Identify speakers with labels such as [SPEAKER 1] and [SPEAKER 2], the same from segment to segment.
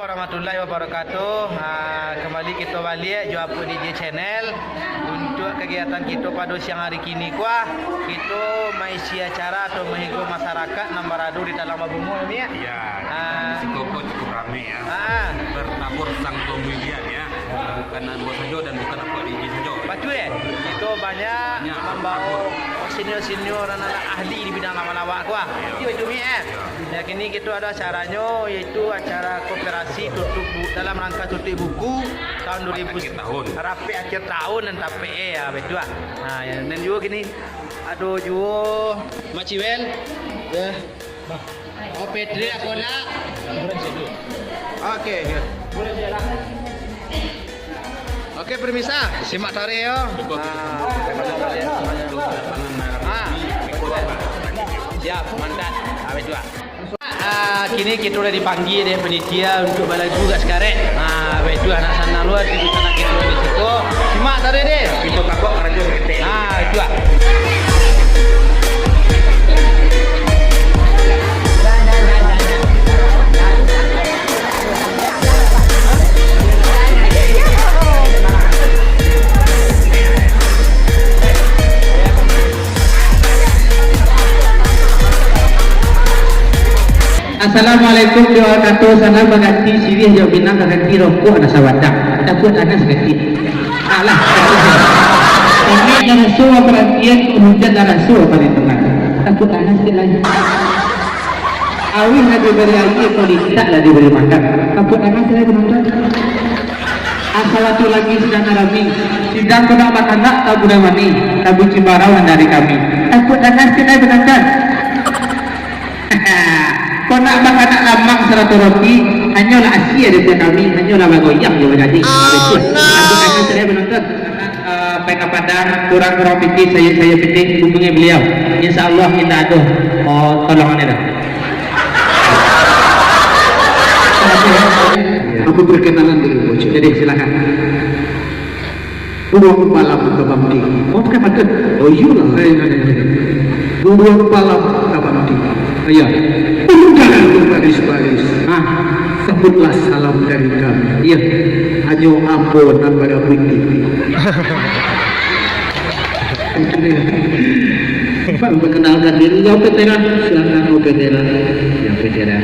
[SPEAKER 1] Warahmatullahi wabarakatuh. Kembali kita balik Juapa DJ Channel untuk kegiatan kita pada siang hari kini. Kita mengisi acara atau menghibur masyarakat Nambaradu di dalam Bumul ni ya.
[SPEAKER 2] Ya, di Koko cukup ramai ya. Bertabur sang pemilihan ya. Bukan Anu saja dan bukan apa DJ saja.
[SPEAKER 1] Betul ya. Kita banyak membawa senior-senior dan anak ahli di bidang lawak-lawak Itu ni Ya, kini kita ada acaranya iaitu acara koperasi tutup dalam rangka tutup buku tahun 2000
[SPEAKER 2] tahun.
[SPEAKER 1] Rapi akhir tahun dan tapi ya betul ah. Ya, dan juga kini aduh juga Mak Ciwel ya. Oh Pedri aku nak. Okey. Boleh je lah. Okey permisa, simak tarik yo. Siap, mantap. Betul ah. Kini kita sudah dipanggil dari penitia untuk balik juga sekarang. Itu anak sana luar di sana kita di situ. Simak tadi deh.
[SPEAKER 2] Kita takut kerja kita.
[SPEAKER 1] Itu ah.
[SPEAKER 3] Assalamualaikum warahmatullahi wabarakatuh. Sana bagati sirih jauh binang bagati rokok ada sawadak. Takut ada sedikit. Alah. Kami ada suara perhatian kemudian ada suara paling tengah. Takut ada sedikit lagi. Awin lagi diberi air, kalau tidak lah diberi makan. Takut ada sedikit penonton. Assalatu lagi sedang arami. Sidang kena makan nak tak budak mani. Tabu cibarau dari kami. Takut ada sedikit penonton. Kau nak makan nak lambang seratus roti, hanyalah Asia dari kami, hanyalah bagoyang je berjadi. Aku akan saya menonton. Baik kepada kurang fikir saya fikir hubungi beliau. InsyaAllah kita ada tolongan itu.
[SPEAKER 4] Aku berkenalan dulu, Bocor.
[SPEAKER 3] Jadi silakan.
[SPEAKER 4] Buang malam ke Bamdi.
[SPEAKER 3] Oh, pakai patut.
[SPEAKER 4] Oh iyalah. Buang malam ke Bamdi.
[SPEAKER 3] Iya.
[SPEAKER 4] Jangan berbaris-baris. Sebutlah salam dari kami.
[SPEAKER 3] Iya.
[SPEAKER 4] Hanya ampunan pada Wiki. Pak memperkenalkan diri. Ya Petera. Silakan Petera.
[SPEAKER 3] Ya Petera.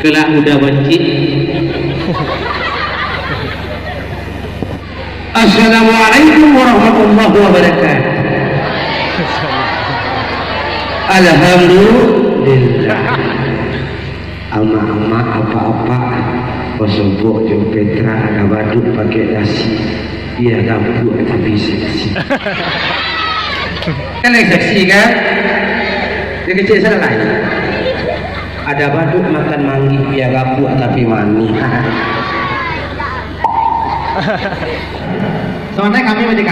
[SPEAKER 3] Kelak udah benci. Assalamualaikum warahmatullahi wabarakatuh. Alhamdulillah. Ama-ama apa-apa Kosobok jom Petra ada badut pakai nasi. Dia gabut tapi seksi. Kan yang seksi kan? Dia kecil salah lain. Ada badut makan manggi. Dia gabut tapi mani. Soalnya kami menjadi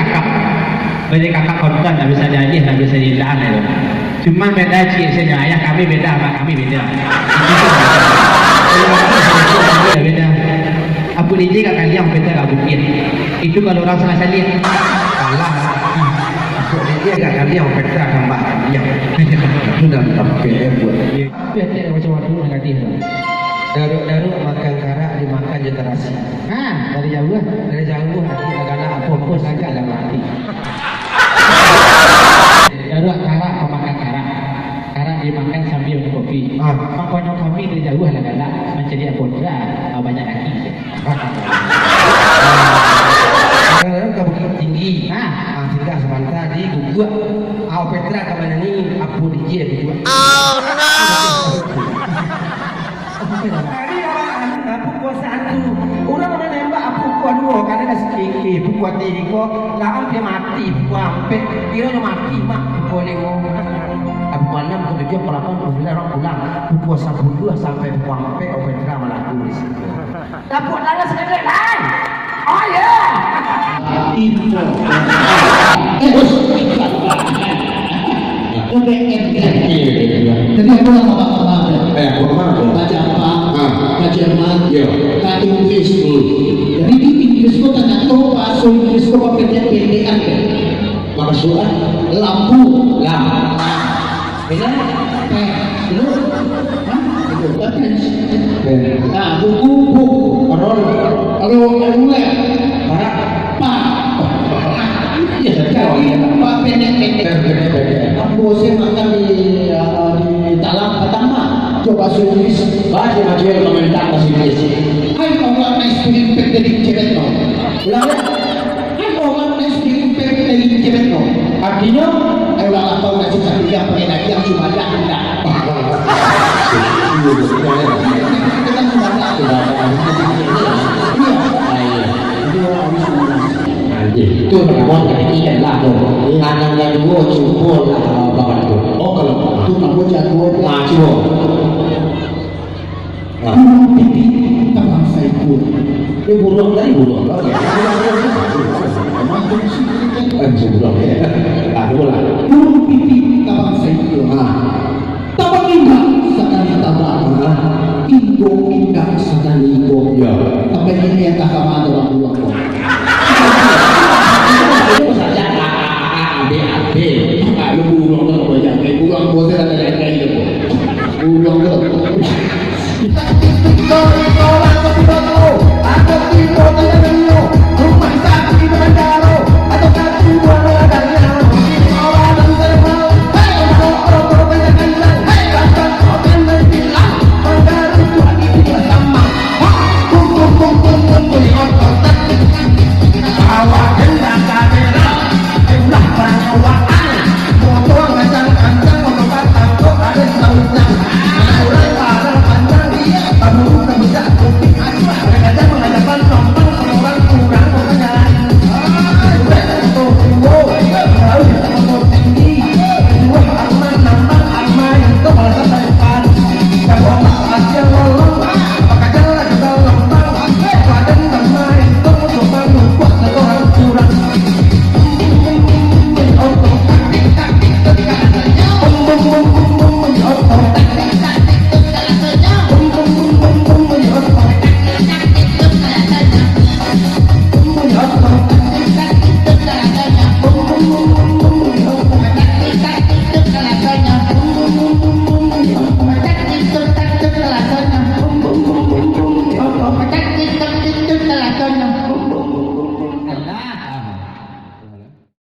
[SPEAKER 3] kakak konten, tak bisa jadi, tak bisa dilahan itu. Cuma beda cik saja, ayah kami beda, mak kami beda. Beda. Apu DJ kat kalian beda kat bukit. Itu kalau orang salah salin, salah. Apu DJ kat kalian beda kat mbak kalian. Sudah sampai buat. Beda macam waktu negatif. Daruk-daruk makan karak dimakan je terasi. Dari jauh lah. Dari jauh nanti agak apa-apa saja lah mati. Daruk karak makan karak. Karak dimakan sambil minum kopi. Makanya kami dari jauh lah galak mencari apodra banyak lagi. Kadang-kadang ke Bukit Tinggi. Singgah sebentar di Guguk. Petra ke mana ni? Apu DJ Guguk. Oh no. Hari apa puasa satu orang mana nembak apa puasa dua karena dah sikit puasa tiga lah hampir mati puasa hampir kira mati mak puasa lima apa malam kemudian pelapan kemudian orang pulang puasa 10 sampai puasa hampir open drama laku di situ dapur nana sekejap lain oh ya itu
[SPEAKER 4] Jadi aku apa-apa baca apa? Baca Jerman, baca Inggris. Jadi di Inggris kok tanya tahu bahasa Inggris kok pendek-pendekan kan? Maksudnya lampu, lampu. Benar? Benar? Nah, buku kalau mulai para Pak pendek-pendek. Aku bosan makan di dalam pertama. Coba sulis. Baca macam komentar masih biasa. Hai orang nice film pendek cewek no. Lalu, hai orang nice film pendek cewek no. Artinya, orang apa ngasih satu yang pengen yang cuma ada anda. Kita cuma itu perempuan ketiga lah tuh. Anak yang dua cukup lah bapak itu. Oh kalau itu namanya jago maju. Pipi tabang saiku. Ini burung dari burung. Anjing burung ya. Aku lah. Burung pipi tabang saiku. Tabang indah sekali tabang. Indo indah sekali indo. Sampai ini yang tak sama orang tua.